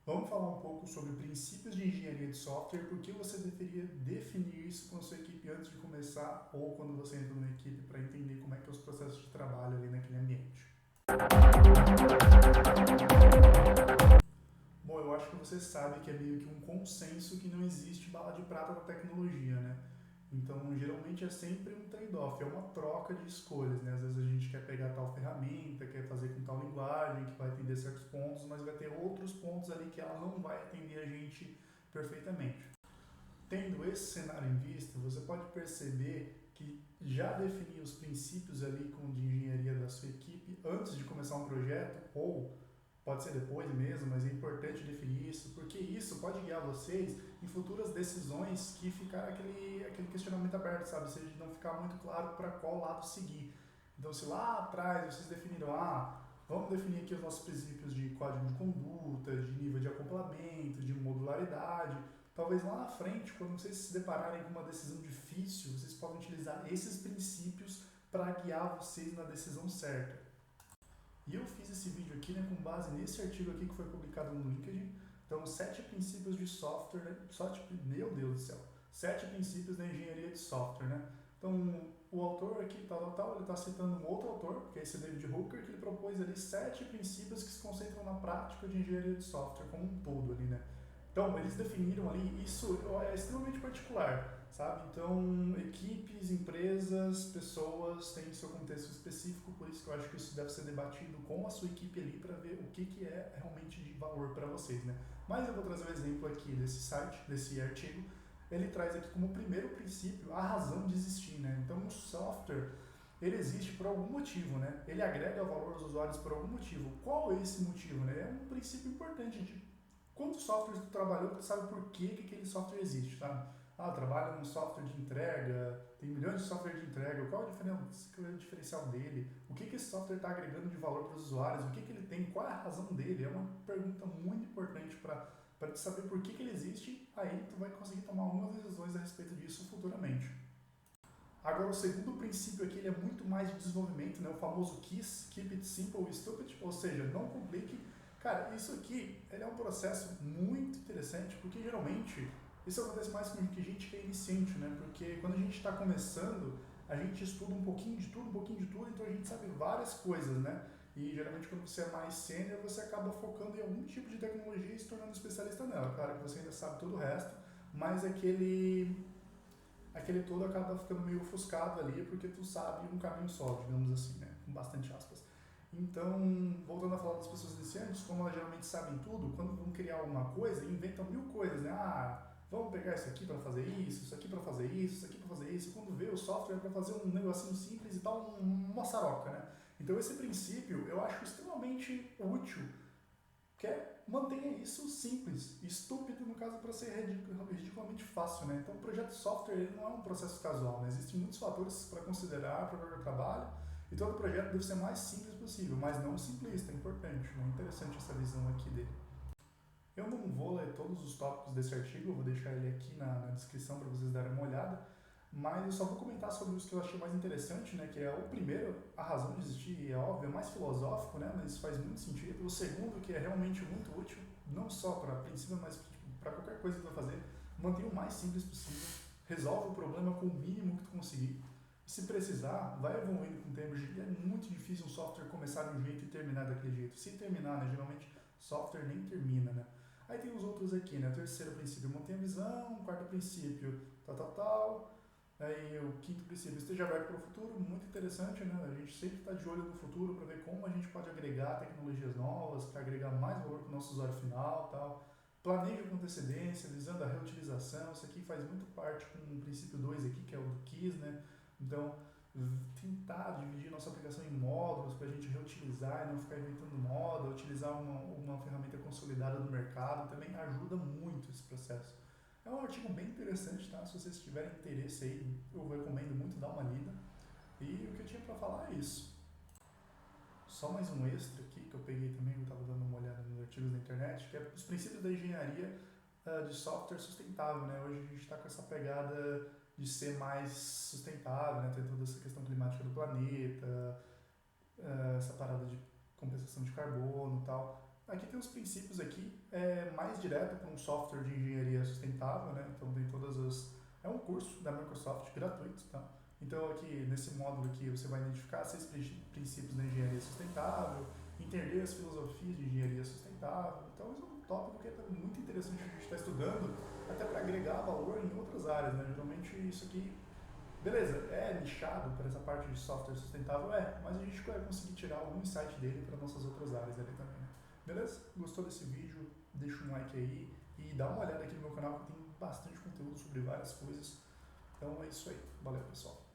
Vamos falar um pouco sobre princípios de engenharia de software, por que você deveria definir isso com a sua equipe antes de começar ou quando você entra numa equipe para entender como é que é os processos de trabalho ali naquele ambiente. Bom, eu acho que você sabe que é meio que um consenso que não existe bala de prata da tecnologia, né? Então, geralmente é sempre um trade-off, é uma troca de escolhas, né? Às vezes a gente quer pegar tal ferramenta, quer fazer com tal linguagem, que vai atender certos pontos, mas vai ter outros pontos ali que ela não vai atender a gente perfeitamente. Tendo esse cenário em vista, você pode perceber que já definir os princípios ali de engenharia da sua equipe antes de começar um projeto, ou pode ser depois mesmo, mas é importante definir isso, porque isso pode guiar vocês em futuras decisões que ficar aquele questionamento aberto, sabe? Ou seja, de não ficar muito claro para qual lado seguir. Então, se lá atrás vocês definiram, vamos definir aqui os nossos princípios de código de conduta, de nível de acoplamento, de modularidade, talvez lá na frente, quando vocês se depararem com uma decisão difícil, vocês podem utilizar esses princípios para guiar vocês na decisão certa. E eu fiz esse vídeo aqui, né, com base nesse artigo aqui que foi publicado no LinkedIn. Então, 7 princípios de software, né? Meu Deus do céu, 7 princípios da engenharia de software, né? Então, o autor aqui, ele está citando um outro autor, que é esse David Hooker, que ele propôs ali 7 princípios que se concentram na prática de engenharia de software como um todo ali, né? Então, eles definiram ali, isso é extremamente particular, sabe? Então, equipes, empresas, pessoas têm seu contexto específico, por isso que eu acho que isso deve ser debatido com a sua equipe ali para ver o que é realmente de valor para vocês, né? Mas eu vou trazer um exemplo aqui desse site, desse artigo. Ele traz aqui como primeiro princípio a razão de existir, né? Então, o software, ele existe por algum motivo, né? Ele agrega valor aos usuários por algum motivo. Qual é esse motivo, né? É um princípio importante de quantos softwares tu trabalhou, tu sabe por que aquele software existe, tá? Eu trabalho num software de entrega, tem milhões de software de entrega, qual é o diferencial dele? O que esse software está agregando de valor para os usuários? O que ele tem? Qual é a razão dele? É uma pergunta muito importante para te saber por que ele existe, aí tu vai conseguir tomar algumas decisões a respeito disso futuramente. Agora, o segundo princípio aqui ele é muito mais de desenvolvimento, né? O famoso KISS, Keep It Simple and Stupid, ou seja, não complique. Cara, isso aqui ele é um processo muito interessante, porque geralmente isso acontece mais com gente que é iniciante, né? Porque quando a gente está começando, a gente estuda um pouquinho de tudo, então a gente sabe várias coisas, né? E geralmente quando você é mais sênior, você acaba focando em algum tipo de tecnologia e se tornando especialista nela. Claro que você ainda sabe todo o resto, mas aquele todo acaba ficando meio ofuscado ali, porque tu sabe um caminho só, digamos assim, né? Com bastante aspas. Então, voltando a falar das pessoas iniciantes, como elas geralmente sabem tudo, quando vão criar alguma coisa, inventam mil coisas, né? Vamos pegar isso aqui para fazer isso aqui para fazer isso aqui para fazer isso. Quando vê o software para fazer um negocinho simples e tal, uma saroca, né? Então, esse princípio eu acho extremamente útil, que mantenha isso simples, estúpido no caso para ser ridiculamente fácil, né? Então o projeto de software ele não é um processo casual, né? Existem muitos fatores para considerar para o trabalho e todo projeto deve ser o mais simples possível, mas não simplista, é importante, né? Interessante essa visão aqui dele. Eu não vou ler todos os tópicos desse artigo, eu vou deixar ele aqui na descrição para vocês darem uma olhada, mas eu só vou comentar sobre os que eu achei mais interessante, né, que é o primeiro, a razão de existir, é óbvio, é mais filosófico, né, mas faz muito sentido. O segundo, que é realmente muito útil, não só para princípio, mas para qualquer coisa que tu vai fazer, mantenha o mais simples possível, resolve o problema com o mínimo que tu conseguir. Se precisar, vai evoluindo com o tempo. É muito difícil um software começar de um jeito e terminar daquele jeito. Se terminar, né, geralmente software nem termina, né. Aí tem os outros aqui, né, o terceiro princípio, mantenha a visão, o quarto princípio, tal. Aí o quinto princípio, esteja aberto para o futuro, muito interessante, né? A gente sempre está de olho no futuro para ver como a gente pode agregar tecnologias novas, para agregar mais valor para o nosso usuário final, tal. Planeje com antecedência, visando a reutilização, isso aqui faz muito parte com o princípio 2 aqui, que é o do KISS, né? Então, tentar dividir nossa aplicação em módulos para a gente reutilizar e não ficar inventando moda, utilizar uma ferramenta consolidada no mercado, também ajuda muito esse processo. É um artigo bem interessante, tá? Se vocês tiverem interesse aí, eu recomendo muito dar uma lida. E o que eu tinha para falar é isso. Só mais um extra aqui que eu peguei também, eu estava dando uma olhada nos artigos da internet, que é os princípios da engenharia de software sustentável, né? Hoje a gente está com essa pegada de ser mais sustentável, né? Tem toda essa questão climática do planeta, essa parada de compensação de carbono e tal. Aqui tem os princípios aqui mais direto para um software de engenharia sustentável, né? Então tem todas as... É um curso da Microsoft gratuito, tá? Então aqui, nesse módulo aqui, você vai identificar 6 princípios da engenharia sustentável, entender as filosofias de engenharia sustentável. Então isso é um tópico que é muito interessante a gente estar estudando, até para agregar valor em outras áreas, né? Geralmente isso aqui, beleza, é nichado para essa parte de software sustentável, mas a gente vai conseguir tirar algum insight dele para nossas outras áreas ali também, né? Beleza? Gostou desse vídeo? Deixa um like aí e dá uma olhada aqui no meu canal que tem bastante conteúdo sobre várias coisas. Então é isso aí. Valeu, pessoal.